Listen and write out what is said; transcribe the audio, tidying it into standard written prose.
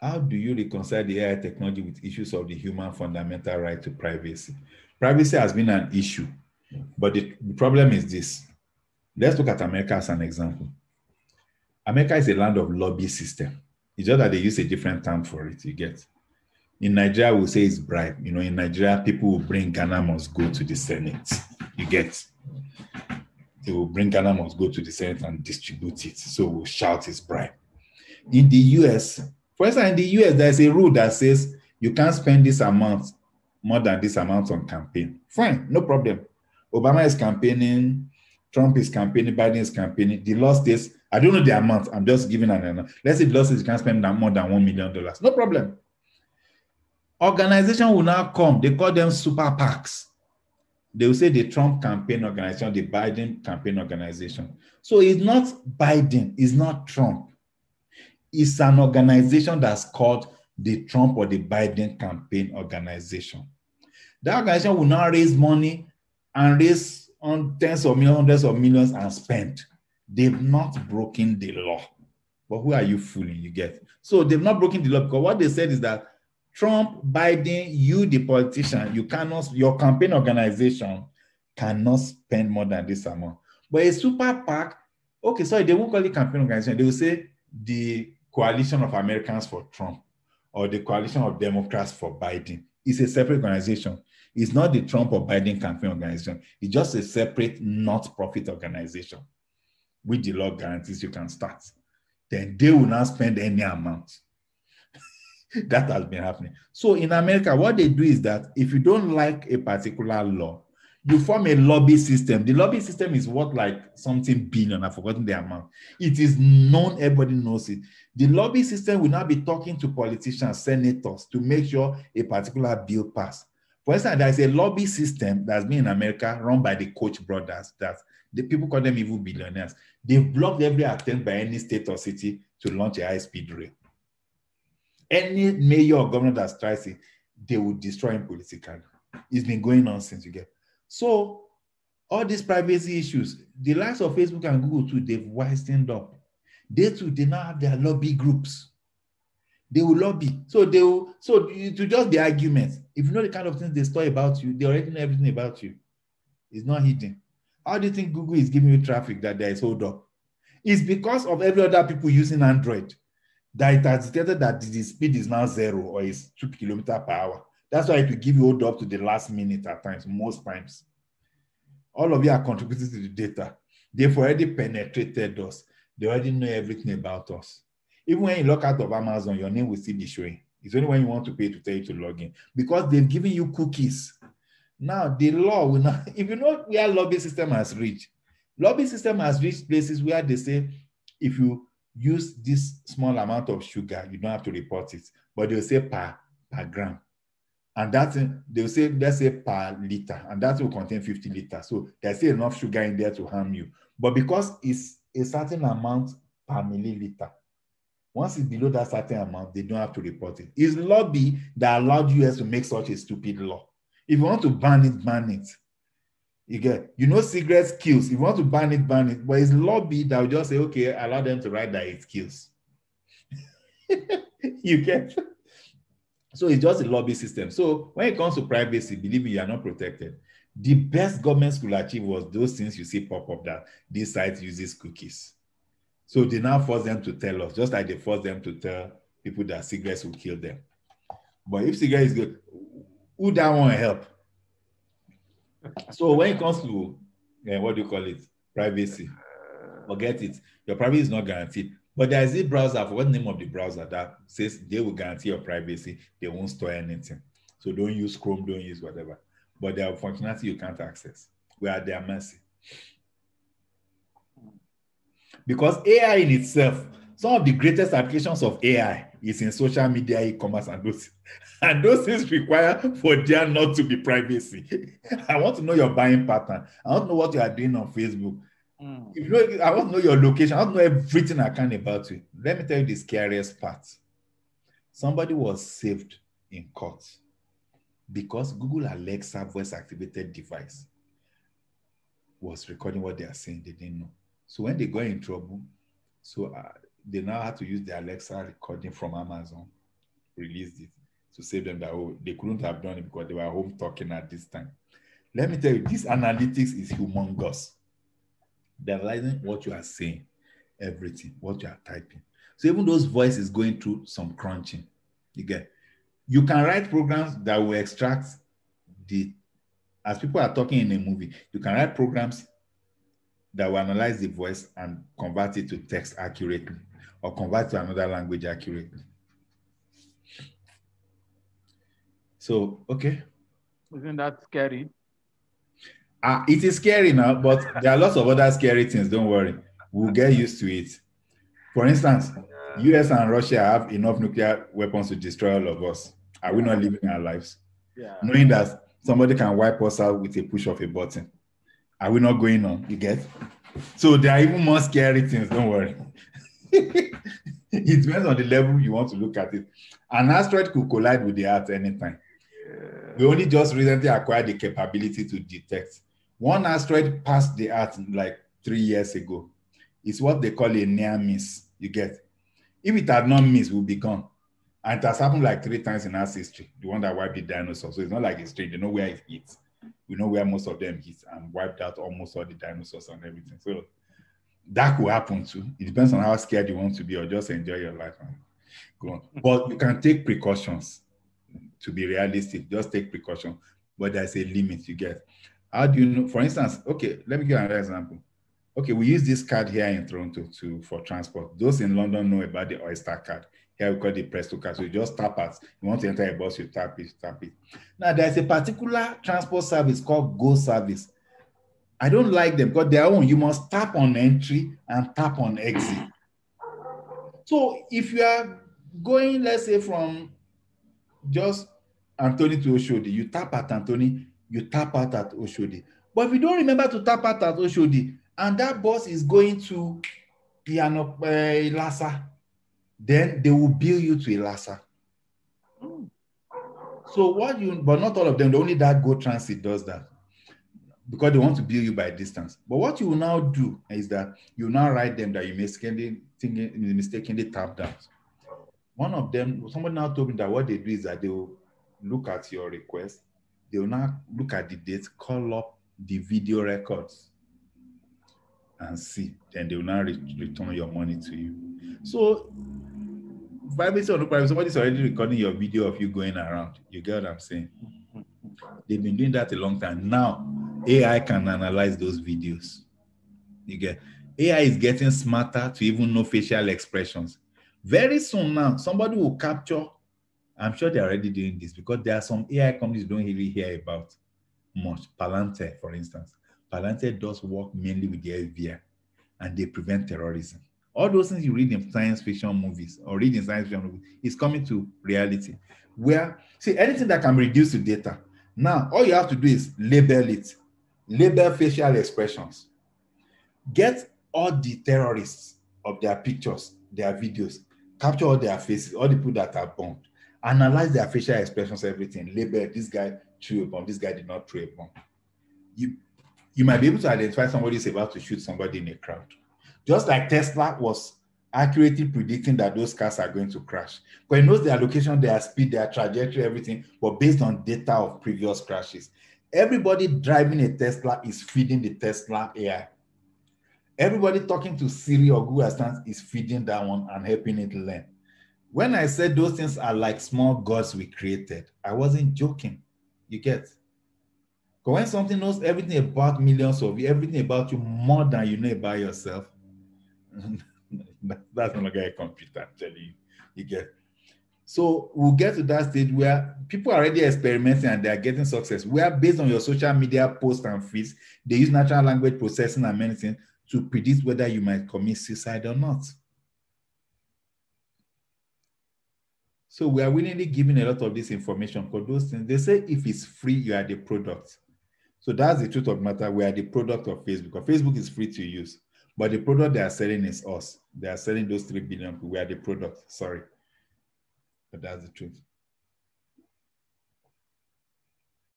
How do you reconcile the AI technology with issues of the human fundamental right to privacy? Privacy has been an issue, but the problem is this. Let's look at America as an example. America is a land of lobby system. It's just that they use a different term for it, you get. In Nigeria, we'll say it's bribe. You know, in Nigeria, people will bring Ghana must go to the Senate. You get. They will bring Ghana must go to the Senate and distribute it. So we'll shout it's bribe. In the US, for instance, in the US, there's a rule that says you can't spend this amount, more than this amount on campaign. Fine, no problem. Obama is campaigning, Trump is campaigning, Biden is campaigning. The law states, I don't know the amount, I'm just giving an amount. Let's say the law says you can't spend more than $1 million. No problem. Organization will now come, they call them super PACs. They will say the Trump campaign organization, the Biden campaign organization. So it's not Biden, it's not Trump. It's an organization that's called the Trump or the Biden campaign organization. That organization will now raise money and raise on tens of millions, hundreds of millions and spend. They've not broken the law. But who are you fooling? You get. So they've not broken the law because what they said is that Trump, Biden, you, the politician, you cannot, your campaign organization cannot spend more than this amount. But a super PAC, okay, sorry, they won't call it campaign organization. They will say the Coalition of Americans for Trump or the Coalition of Democrats for Biden. It's a separate organization. It's not the Trump or Biden campaign organization. It's just a separate not-profit organization, which the law guarantees you can start. Then they will not spend any amount. That has been happening. So in America, what they do is that if you don't like a particular law, you form a lobby system. The lobby system is worth like something billion. I've forgotten the amount. It is known, everybody knows it. The lobby system will now be talking to politicians, senators, to make sure a particular bill passes. For instance, there's a lobby system that's been in America run by the Koch brothers, that the people call them evil billionaires. They've blocked every attempt by any state or city to launch a high-speed rail. Any mayor or governor that tries it, they will destroy him politically. It's been going on since you get. So all these privacy issues, the likes of Facebook and Google too, they've wisened up. They too, they now have their lobby groups. They will lobby. So they will, so to just be arguments. If you know the kind of things they store about you, they already know everything about you. It's not hidden. How do you think Google is giving you traffic that there is hold up? It's because of every other people using Android that it has detected that the speed is now 0 or is 2 kilometers per hour. That's why it will give you hold up to the last minute at times, most times. All of you are contributing to the data. They've already penetrated us. They already know everything about us. Even when you log out of Amazon, your name will still be showing. It's only when you want to pay to tell you to log in because they've given you cookies. Now, the law will not, if you know where lobby system has reached places where they say, if you use this small amount of sugar, you don't have to report it, but they'll say per gram. And that's, they'll say, let's say per liter, and that will contain 50 liters. So there's still enough sugar in there to harm you. But because it's a certain amount per milliliter, once it's below that certain amount, they don't have to report it. It's lobby that allowed US to make such a stupid law. If you want to ban it, ban it. You get, you know, cigarettes kills. If you want to ban it, ban it. But it's lobby that will just say, okay, allow them to write that it kills. You get. So it's just a lobby system. So when it comes to privacy, believe me, you are not protected. The best governments could achieve was those things you see pop up that this site uses cookies. So they now force them to tell us, just like they force them to tell people that cigarettes will kill them. But if cigarettes is good, who that want to help? So when it comes to, what do you call it? Privacy. Forget it. Your privacy is not guaranteed. But there is a browser, for what name of the browser, that says they will guarantee your privacy. They won't store anything. So don't use Chrome, don't use whatever. But there are functionality you can't access. We are at their mercy. Because AI in itself, some of the greatest applications of AI is in social media, e-commerce, and those. And those things require for there not to be privacy. I want to know your buying pattern. I want to know what you are doing on Facebook. If you know, I want to know your location. I want to know everything I can about you. Let me tell you the scariest part. Somebody was saved in court because Google Alexa voice-activated device was recording what they are saying. They didn't know. So when they got in trouble, so they now had to use the Alexa recording from Amazon released it to save them that they couldn't have done it because they were home talking at this time. Let me tell you, this analytics is humongous. They're analyzing what you are saying, everything, what you are typing. So even those voices going through some crunching, you can write programs that will extract as people are talking in a movie, you can write programs that will analyze the voice and convert it to text accurately or convert to another language accurately. So, okay. Isn't that scary? It is scary now, but there are lots of other scary things. Don't worry. We'll get used to it. For instance, US and Russia have enough nuclear weapons to destroy all of us. Are we not living our lives? Yeah. Knowing that somebody can wipe us out with a push of a button. Are we not going on? You get? So there are even more scary things. Don't worry. It depends on the level you want to look at it. An asteroid could collide with the Earth anytime. We only just recently acquired the capability to detect. One asteroid passed the Earth like 3 years ago. It's what they call a near miss. You get? If it had not missed, we'll be gone. And it has happened like 3 times in Earth's history, the one that wiped the dinosaurs. So it's not like it's strange. They know where it hits. We know where most of them hit and wiped out almost all the dinosaurs and everything. So that could happen too. It depends on how scared you want to be or just enjoy your life and go on. But you can take precautions. To be realistic, just take precaution. But there's a limit you get. How do you know? For instance, okay, let me give you another example. Okay, we use this card here in Toronto for transport. Those in London know about the Oyster card. Here we call the Presto card. So you just tap it. You want to enter a bus, you tap it. Now there's a particular transport service called Go Service. I don't like them because their own, you must tap on entry and tap on exit. So if you are going, let's say from just Anthony to Oshodi, you tap at Anthony, you tap out at Oshodi. But if you don't remember to tap out at Oshodi, and that bus is going to Ilasa, then they will bill you to Ilasa. So but not all of them, only that Go Transit does that because they want to bill you by distance. But what you will now do is that you now write them that you mistakenly tapped out. One of them, somebody now told me that what they do is that they will look at your request. They will now look at the date, call up the video records and see. Then they will now return your money to you. So, privacy or no privacy, somebody's already recording your video of you going around. You get what I'm saying? They've been doing that a long time. Now, AI can analyze those videos. You get? AI is getting smarter to even know facial expressions. Very soon now, somebody will capture, I'm sure they're already doing this because there are some AI companies you don't really hear about much. Palantir, for instance. Palantir does work mainly with the FBI and they prevent terrorism. All those things you read in science fiction movies or read in science fiction movies is coming to reality. See, anything that can be reduced to data. Now, all you have to do is label it. Label facial expressions. Get all the terrorists of their pictures, their videos, capture all their faces, all the people that are bombed, analyze their facial expressions, everything, label, this guy threw a bomb, this guy did not throw a bomb. You might be able to identify somebody who's about to shoot somebody in a crowd. Just like Tesla was accurately predicting that those cars are going to crash. But it knows their location, their speed, their trajectory, everything, but based on data of previous crashes. Everybody driving a Tesla is feeding the Tesla AI. Everybody talking to Siri or Google Assistant is feeding that one and helping it learn. When I said those things are like small gods we created, I wasn't joking. You get? Because when something knows everything about millions of you, everything about you more than you know about yourself, that's not like a computer, I'm telling you. You get? So we'll get to that stage where people are already experimenting and they are getting success. Where based on your social media posts and feeds, they use natural language processing and many things to predict whether you might commit suicide or not. So we are willingly giving a lot of this information for those things. They say if it's free, you are the product. So that's the truth of the matter. We are the product of Facebook. Because Facebook is free to use. But the product they are selling is us. They are selling those 3 billion people. We are the product. Sorry. But that's the truth.